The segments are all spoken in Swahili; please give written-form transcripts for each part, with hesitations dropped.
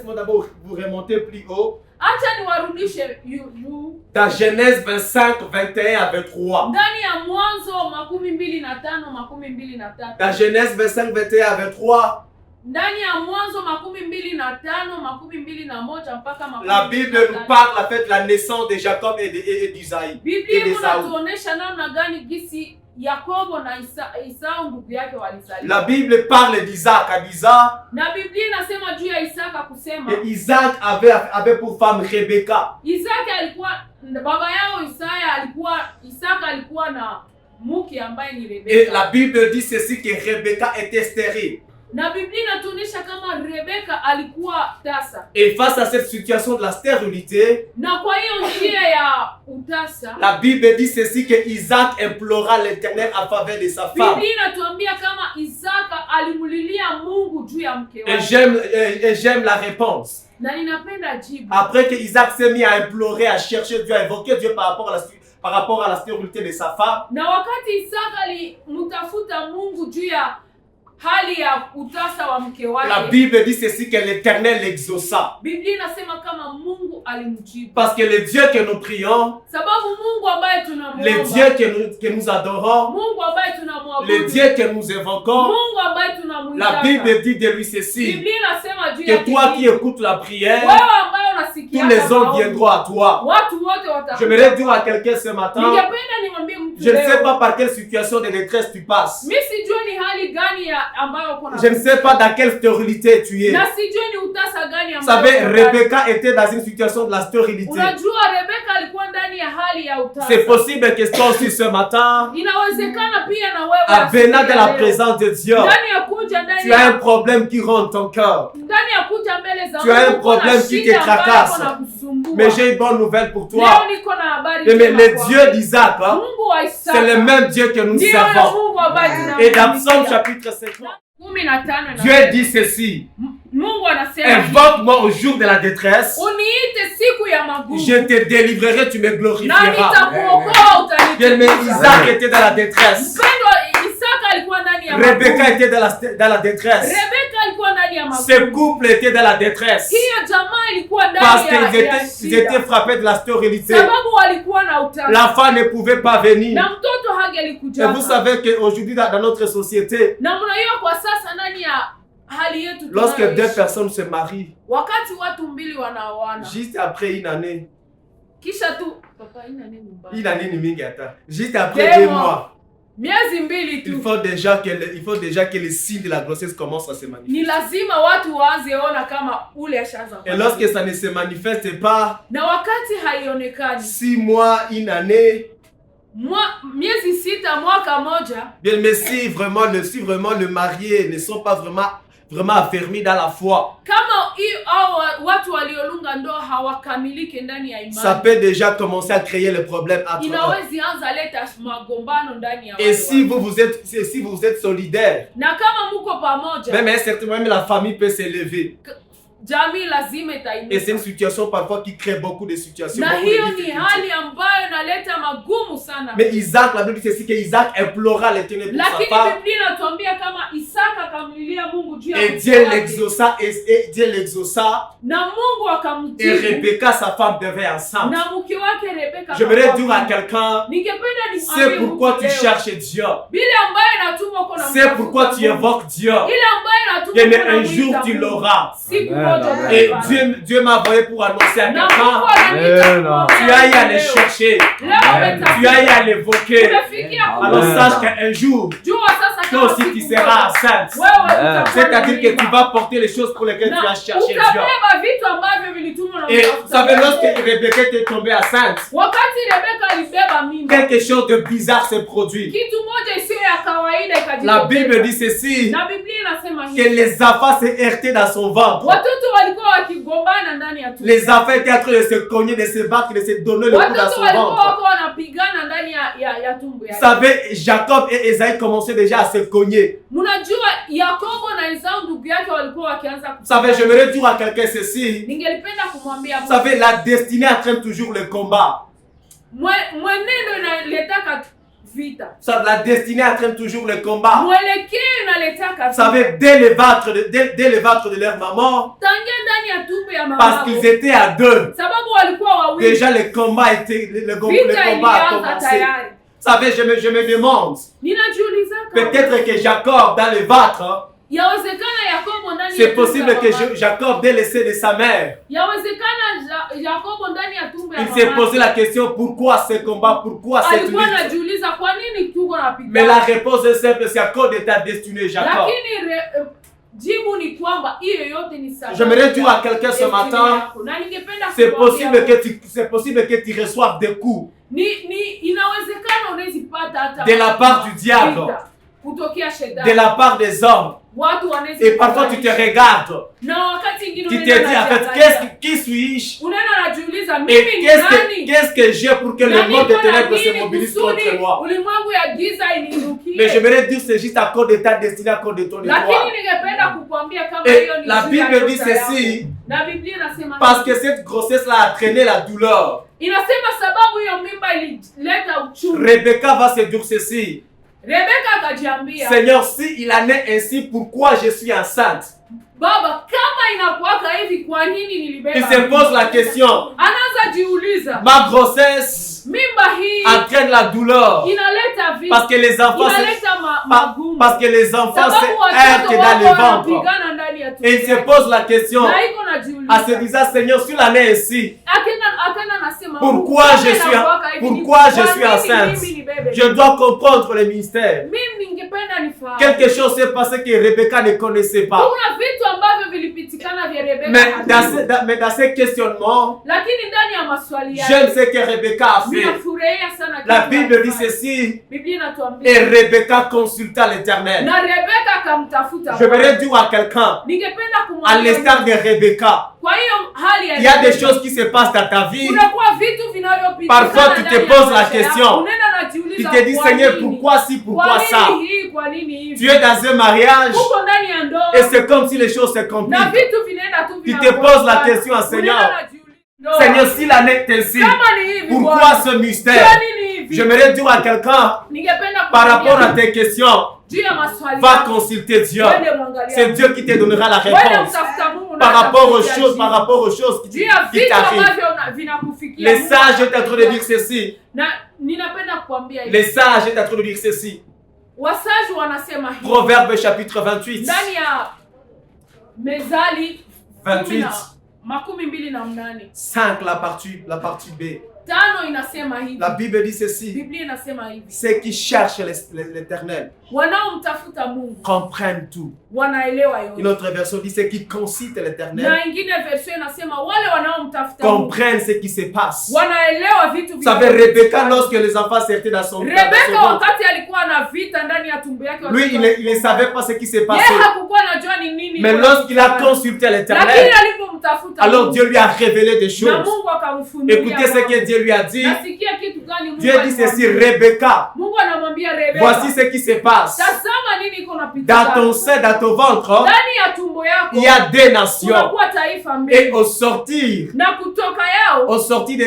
laisse-moi d'abord vous remonter plus haut. Acha niwarudishe Dans Genèse 25, 21 à 23. ndani ya Mwanzo 25:23. Dans Genèse 25, 21 à 23. Ndani ya Mwanzo 25:21 mpaka La Bible nous parle en fait de la naissance de Jacob et d'Isaïe. Biblia inatuonesha namna gani gisi Yakobo na Esau ndugu yake walizaliwa. La Bible parle d'Isaac à Isaac. Na Biblia inasema juu ya Isaka kusema. Et Isaac avait pour femme Rebecca. Isaka alikuwa baba yao Isaka alikuwa na mke ambaye ni Rebecca. Et la Bible dit ceci que Rebecca était stérile. Na Biblia inatuonesha kama Rebecca alikuwa tasa. Et face à cette situation de la stérilité, na kwa hiyo njia ya utasa, la Bible dit ceci que Isaac implora l'Éternel en faveur de sa femme. Biblia inatuambia kama Isaka alimulilia Mungu juu ya mke wake. Et j'aime la réponse. Na ninapenda jibu. Après que Isaac s'est mis à implorer, à chercher Dieu, à évoquer Dieu par rapport à la stérilité de sa femme. Na wakati Isaka alimtafuta Mungu juu ya hali ya utasa wa mke wake, la Bible dit ceci que l'Éternel l'exauça. Biblia inasema kama Mungu alimjibu. Parce que le Dieu que nous prions, sababu Mungu ambaye tunamwomba, le Dieu que nous adorons, Mungu ambaye tunamwabudu, le Dieu que nous évoquons, Mungu ambaye tunamuita, la Bible dit de lui ceci, Biblia inasema juu ya que toi qui écoutes la prière, wewe ambaye unasikia, tous les hommes viendront à toi. Watu wote watakuja. J'aimerais dire à quelqu'un ce matin, ningependa nimwambie mtu je ne sais leo, pas par quelle situation de détresse tu passes. mimi sijui ni hali gani ya ambayo uko na. Je ne sais pas dans quelle stérilité tu es. Na sijui ni utasa gani Vous ambayo. savez, Rebecca était dans une situation de la stérilité. Unajua Rebecca alikuwa ndani ya hali ya utasa. C'est possible que toi aussi ce matin, Inawezekana pia na wewe, venant de la présence de Dieu, ndani ya kuja ndani tu as un problème qui ronde ton cœur. ndani ya kuja mbele za Tu as un Mungu, problème kuna qui shida te tracasse. ambayo inakusumbua. Mais j'ai une bonne nouvelle pour toi. Leo niko na habari Mais njema le kwako. Dieu d'Isaac, hein, Mungu wa Isaka, c'est le même Dieu que nous ndiyo servons. Mungu ambaye Et dans tunamtumikia. Psaume chapitre 50, 15 Dieu dit ceci: Mungu anasema, invoque-moi au jour de la détresse, uniite siku ya magumu, je te délivrerai, tu me na glorifieras. nitakuokoa, Bien, mais utanitii. Isaac était dans la détresse. Mpendwa, Isaka alikuwa ndani ya Rebecca magumu. était dans la détresse. Rebecca alikuwa ndani ya magumu. Ce couple était dans la détresse. Hiyo jamaa ilikuwa Parce ndani qu'ils ya ils étaient shida. frappés de la stérilité. Sababu walikuwa na utasa. L'enfant ne pouvait pas venir. Na mtoto Et hangelikuja. vous savez qu'aujourd'hui, dans notre société, Na mnajua kwa sasa ndani ya hali yetu lorsque tunayoishi, deux personnes se marient, wakati watu mbili wanaoana, juste après une année, kisha tu papa ina nini mbaya? une année ni mingi hata, juste après 2 Deux mois, miezi mbili tu, il faut déjà que les signes de la grossesse commencent à se ni manifester. lazima watu waanze ona kama ule ashaanza. Et lorsque ça ne se manifeste pas, na wakati haionekani, 6 mois, une année, miezi 6, mwaka moja, bien, mais si vraiment le marié ne sont pas vraiment affermis dans la foi, kama au watu waliolunga ndoa hawakamiliki ndani ya imani, ça peut déjà commencer à créer le problème entre eux. inawezi anza leta magombano ndani ya Et si vous êtes solidaire, na kama muko pamoja, même à un certain moment, la famille peut s'élever. jamii lazima Et c'est itainuka. une situation parfois qui crée beaucoup de situations. Na beaucoup de hiyo ni difficultés. hali ambayo inaleta magumu sana. Mais Isaac, la Bible dit ceci, que Isaac implora l'Éternel pour sa Lakini femme. Biblia inatuambia kama Isaka akamlilia Mungu juu ya Et mke Dieu wake. l'exauça. Et Dieu l'exauça. Na Mungu Et akamjibu. Rebecca, sa femme, devaient ensemble. Na mke wake Rebeka. J'aimerais dire à quelqu'un, ningependa c'est pourquoi tu cherches Dieu. Bila ambaye inatuma uko na C'est pourquoi tu évoques Dieu. Ile ambaye inatuma Et mais uko na un mwita jour tu Mungu. l'auras. Siku Amen, moja amen. Et utaipata. Dieu m'a envoyé pour annoncer à Na quelqu'un. Mungu ananiita kumwambia Tu as eu à le leo. chercher. Leo Amen. umetafuta. Tu as eu à l'évoquer. Umefikia Amen. Alors kumwambia. sache qu'un jour, Jua sasa toi kama aussi tu siku seras moja, enceinte. wewe utakuwa C'est-à-dire que mimba. tu vas porter les choses pour lesquelles Na tu as cherché Dieu. utabeba vitu ambavyo vilitumwa na Et vous mtafuta savez, Mungu. lorsque Rebecca était tombée enceinte, Wakati Rebeka alibeba mimba, quelque chose de bizarre s'est produit. kitu moja isiyo ya kawaida La ikajitokeza. Bible dit ceci, Na Biblia inasema que hivi. les enfants s'est heurté dans son ventre. Watoto walikuwa wakigombana ndani ya tumbo. Les enfants étaient en train de se cogner, de se battre, de se donner le coup dans Watoto son walikuwa ventre. wako wanapigana ndani ya tumbo Vous yake. savez, Jacob et Esaïe commençaient déjà à se cogner. Mnajua Yakobo na Esau ndugu yake walikuwa wakianza Vous savez, j'aimerais dire à quelqu'un ceci. Ningelipenda kumwambia Vous savez, la destinée entraîne toujours le combat. mwenendo inaletaka vita. Ça, la destinée entraîne toujours le combat. Mwelekeo inaletaka Vous savez, dès le ventre de leur maman, tangia ndani ya tumbo ya mama parce qu'ils étaient à deux, sababu walikuwa wawili, déjà le combat le combat vita a ilianza commencé. tayari. Vous savez, je me demande, Ninajiuliza peut-être que Jacob dans le ventre, yawezekana Yakobo ndani ya c'est tumbo possible ya que mama. Jacob dès le sein de sa mère, Yawezekana Yakobo ndani ya tumbo ya il mama. s'est posé la question, pourquoi ce combat, pourquoi cette Alikuwa lutte? anajiuliza kwa nini tuko napigana. Mais la réponse est simple, c'est à cause de ta destinée, Jacob. Lakini jibu ni kwamba hiyo yote ni sababu. J'aimerais dire à quelqu'un ce matin, na ningependa c'est possible que tu reçoives des coups inawezekana unawezipata hata de la part du diable, kutokea shetani, de la part des hommes. watu wanaweza, Et parfois tu te regardes, na wakati mwingine tu te dis en fait, qui suis-je? unaenda unajiuliza Et mimi ni nani? qu'est-ce que j'ai pour que le monde de ténèbres se mobilise contre moi? Ulimwengu ya giza Mais inirukie. j'aimerais dire c'est juste à cause de ta destinée, à cause de ton étoile. Lakini ningependa kukwambia kama Et hiyo ni la juu ya Bible dit nyota yako. ceci, Na Biblia inasema parce que cette grossesse-là a traîné la douleur. inasema sababu hiyo mimba ilileta uchungu. Rebecca va se dire ceci, Rebeka akajiambia, Seigneur, si il en est ainsi, pourquoi je suis enceinte? Baba, kama inakuwaka hivi kwa nini nilibeba? Il se pose la question, Anaanza jiuliza, ma grossesse mimba hii entraîne la douleur inaleta vita, parce que les enfants inaleta magumu. parce que les enfants se Sababu heurtent watoto dans le wako ventre. wanapigana ndani ya tumbo Et il se yake. pose la question Na iko najiuliza, en se disant, Seigneur, si l'en est ainsi, akena nasema, pourquoi je suis enceinte? Je dois comprendre le mystère. Mimi ningependa nifahamu. Quelque chose s'est passé que Rebecca ne connaissait pas. Kuna vitu ambavyo vilipitikana vya Rebeka. Mais dans ces questionnements, Lakini ndani ya maswali yake, j'aime ce que Rebecca a fait. ninafurahia sana La kitu Bible dit anafanya. ceci, Biblia inatuambia, et Rebecca consulta l'Éternel. na Rebeka akamtafuta Je Bwana. voudrais dire à quelqu'un, Ningependa à kumwambia, l'instar de Rebecca, kwa hiyo hali ya il y a des Rebeka, choses qui se passent dans ta vie. kunakuwa vitu vinavyopitikana Parfois, tu te ndani ya poses la maisha yako. question. Unaenda Tu unajiuliza, te dis, kwa Seigneur, nini? pourquoi si, pourquoi Kwa ça? nini hii, kwa nini hivi? Tu es dans un mariage Uko ndani ya ndoa, et c'est comme si les choses se na compliquent. vitu vinaenda tu Tu te vinakuwa poses la mbaya. question à Seigneur. Unaenda unajiuliza, Seigneur, si l'en est ainsi, kama ni hivi, pourquoi Bwana, ce kwa mystère? nini hivi? J'aimerais dire à quelqu'un, Ningependa par kumwambia, rapport à tes questions, juu ya maswali va yako, consulter Dieu. wende mwangalia C'est Dieu qui te donnera la Wende réponse. mtafuta Mungu na Par rapport aux atakupatia choses, jibu. par rapport aux choses Juu ya qui vitu t'arrivent. ambavyo vinakufikia. Les Mungu sages est en train de atakupatia. dire ceci. Na ninapenda kukwambia hivi. Les sages est en train de dire ceci. Wasaji wanasema hivi. Proverbe chapitre 28. Ndani ya Mezali 28. 28. 5, la partie B. 5 inasema hivi. La Bible dit ceci. Biblia inasema hivi. Ceux qui cherchent l'Éternel Wanaomtafuta Mungu comprennent tout. wanaelewa Une yote. autre version dit ceux qui consultent l'Éternel Na ingine version inasema wale wanaomtafuta Mungu comprennent ce qui se passe. wanaelewa vitu Vous savez, Rebecca, lorsque les enfants sortaient dans son Rebeka ventre, wakati alikuwa na vita ndani ya tumbo yake, lui, il ne savait pas ce qui s'est passé. yeye hakukuwa anajua ni nini. Mais lorsqu'il a consulté lakini l'Éternel, alipomtafuta alors Mungu, Dieu lui a révélé des na choses. Mungu akamfunulia. Écoutez ce que Dieu lui a dit. Nasikia kitu gani Mungu Dieu dit ceci, alimwambia. Rebecca, Mungu anamwambia Rebeka, voici ce qui se passe. tazama nini iko Dans napitia. ton sein, dans ton ventre, Ndani ya tumbo yako il y a des nations. kunakuwa taifa Et mbili, au sortir, na kutoka yao au sortir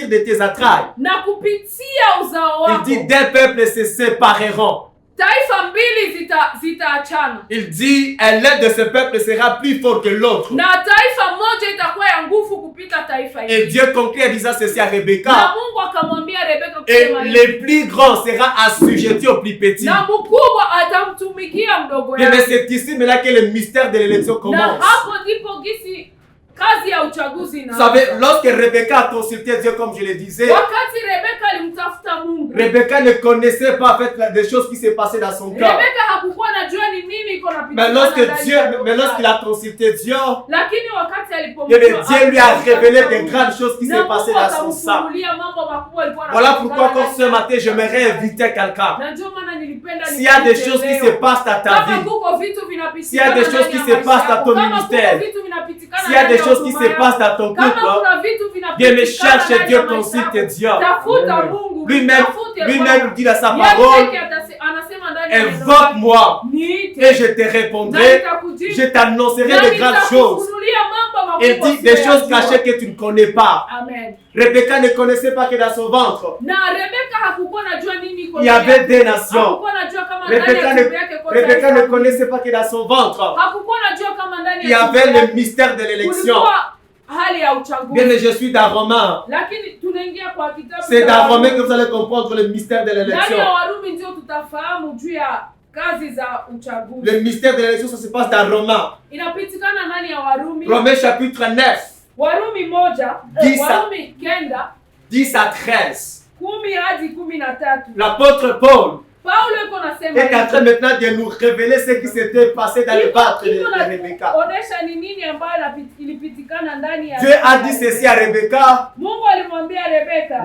de tes entrailles, na kupitia uzao il wako dit des peuples se sépareront. taifa mbili zitaachana, Il dit l'un de ce peuple sera plus fort que l'autre. na taifa moja itakuwa ya nguvu kupita taifa Et hili. Dieu conclut en disant ceci à Na Rebecca. Mungu akamwambia Rebeka Et kusema hivi, le plus grand sera assujetti au plus petit. na mkubwa atamtumikia mdogo Mais yake. c'est ici maintenant que le mystère de l'élection Na commence. hapo ndipo gisi kazi ya uchaguzi Vous savez, inaanza. lorsque Rebecca a consulté Dieu, comme je le disais, Wakati Rebeka alimtafuta Mungu, Rebecca ne connaissait pas en fait des choses qui se passaient dans son cœur. Rebeka hakukuwa najua ni nini iko Mais napitikana ndani ya lorsqu'il a consulté Dieu, lakini wakati eh alipomjua bien, Dieu lui a révélé des grandes choses qui se na passaient Mungu dans son sang. akamfunulia mambo makubwa alikuwa Voilà anapitikana pourquoi encore ndani ce ya matin, maisha j'aimerais yake. inviter quelqu'un. Na ndio maana nilipenda S'il y a des choses qui se leo. passent dans ta Kama vie, kuko vitu vinapitikana s'il y a des ndani choses qui ya se maisha passent dans yako, ton kama ministère, kuko vitu vinapitikana s'il y a ndani des ya choses qui huduma se yako, passent dans ton kama couple, kuna vitu bien mais vinapitikana cherche ndani Dieu, ya maisha consulte yako, Dieu. tafuta Mungu, Lui-même mtafute lui-même Bwana. dit dans sa Yeye parole, pekee anasema ndani ya neno lake, invoque-moi niite et je te na répondrai, nitakujibu, je t'annoncerai na de grandes choses. nitakufunulia mambo Il dit des choses cachées que tu ne connais pas. Amen. Rebecca ne connaissait pas que dans son ventre, Na Rebeka hakukuwa najua nini iko il y avait des nations. Hakukuwa najua kama ndani Rebecca ya ne, tumbo yake kuna Rebecca ne Isaka. connaissait pas que dans son ventre, Hakukuwa najua kama ndani il y ya tumbo avait le yake mystère de l'élection. kulikuwa hali ya uchaguzi. Bien, mais je suis dans Romains. Lakini tunaingia kwa kitabu C'est cha dans Warumi. Romains que vous allez comprendre le mystère de Ndani l'élection. ya Warumi ndio tutafahamu juu ya kazi za uchaguzi. Le mystère de l'élection, ça se passe dans Romains. Inapitikana ndani ya Warumi. Romains chapitre 9, Warumi moja, 10 Warumi kenda 10 à 13. 10 hadi 13. L'apôtre Paul Paulo yuko nasema est en train maintenant de nous révéler ce qui s'était passé dans le ventre de iko na Rebecca. onesha ni nini ambayo ilipitikana ndani ya Dieu a dit ceci à Rebecca. Mungu alimwambia Rebeka,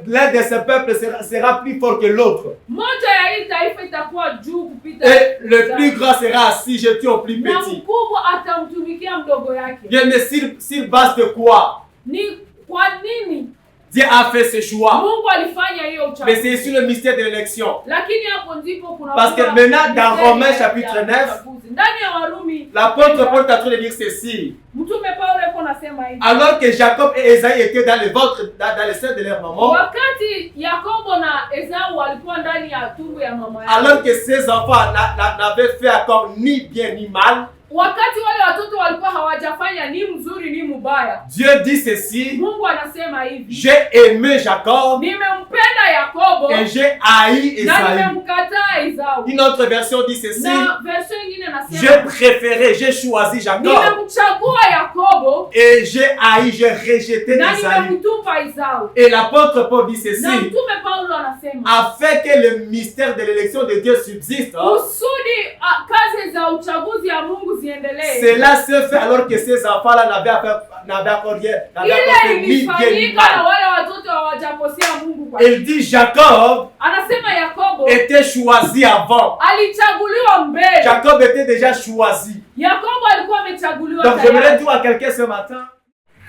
L'un de ses peuples sera plus fort que l'autre. moja ya hii taifa itakuwa juu kupita Et le plus grand sera assis, jeté au plus na petit. mkubwa atamtumikia mdogo yake. Bien, mais s'il base de quoi? Ni kwa nini Dieu a fait ce choix. Mungu alifanya hiyo Mais uchaguzi? c'est sur le mystère de l'élection. Lakini hapo ndipo kuna Parce que maintenant, dans Romains chapitre 9, ndani ya Warumi l'apôtre Paul est en train de dire ceci. mtume Paulo yuko nasema hivi, Alors que Jacob et Esaïe étaient dans le ventre, dans le sein de leur maman, wakati Yakobo na Esau walikuwa ndani ya tumbo ya mama yao, alors que ces enfants n'avaient fait encore ni bien ni mal, wakati wale watoto walikuwa hawajafanya ni mzuri ni mubaya, Dieu dit ceci: Mungu anasema hivi, j'ai aimé Jacob nimempenda Yakobo et j'ai haï na Esaïe. nimemkataa Esau. Une autre version dit ceci: Na verso nyingine j'ai nasema préféré, j'ai choisi Jacob nimemchagua Yakobo et j'ai haï, j'ai rejeté na Esaïe. nimemtupa Esau. Et l'apôtre Paul dit Na ceci: mtume Paulo anasema afin que le mystère de l'élection de Dieu subsiste. kusudi kazi za uchaguzi ya Mungu ziendelee. Cela se fait alors que ces enfants-là n'avaient encore rien, n'avaient encore fait Ile ni bien ni ilifanyika na mal. wale watoto hawajakosea Mungu kwa. Il dit Jacob Anasema Yakobo était choisi avant. alichaguliwa mbele. Jacob était déjà choisi. Yakobo alikuwa amechaguliwa Donc j'aimerais tayari. dire à quelqu'un ce matin,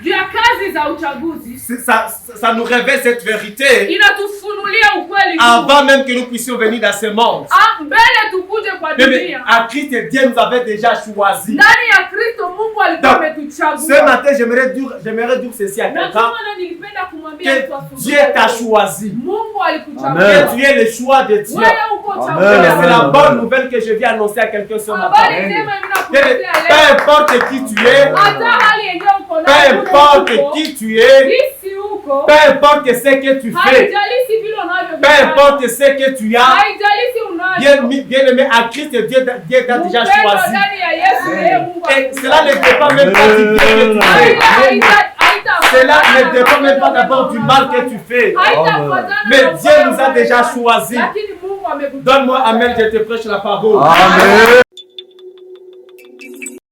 Juu ya kazi za uchaguzi ça nous révèle cette vérité inatufunulia ukweli huu. avant même que nous puissions venir dans ce monde. Mbele tukuje kwa Mais dunia. à Christ, Dieu nous avait déjà choisi. Ndani ya Kristo Mungu alikuwa Donc, ametuchagua. Ce matin, j'aimerais dire ceci à Na quelqu'un, kama nilipenda kumwambia mtu que asubuhi Dieu ya t'a leo, choisi. Mungu alikuchagua. Amen. Que tu es le choix de Dieu. Wewe uko Amen. chaguliwa. C'est la bonne nouvelle que je viens annoncer à quelqu'un ce matin. Habari njema Peu ninakuletea leo. importe qui tu es, Hata hali yenyewe uko peu nayo, importe uko, qui tu es, jinsi uko, peu importe ce que tu fais, haijalishi vile unavyo peu importe ce que tu as, haijalishi unavyo. bien aimé à Christ, Dieu t'a déjà Upendo choisi. ndani ya Yesu, yeye Mungu Et amekujua. cela ne dépend même pas du bien que tu fais. Cela ne dépend même pas d'abord du mal que tu fais. Mais Dieu nous a déjà choisis. Lakini Mungu amekujua. Donne-moi Amen, je te prêche la parole. Amen.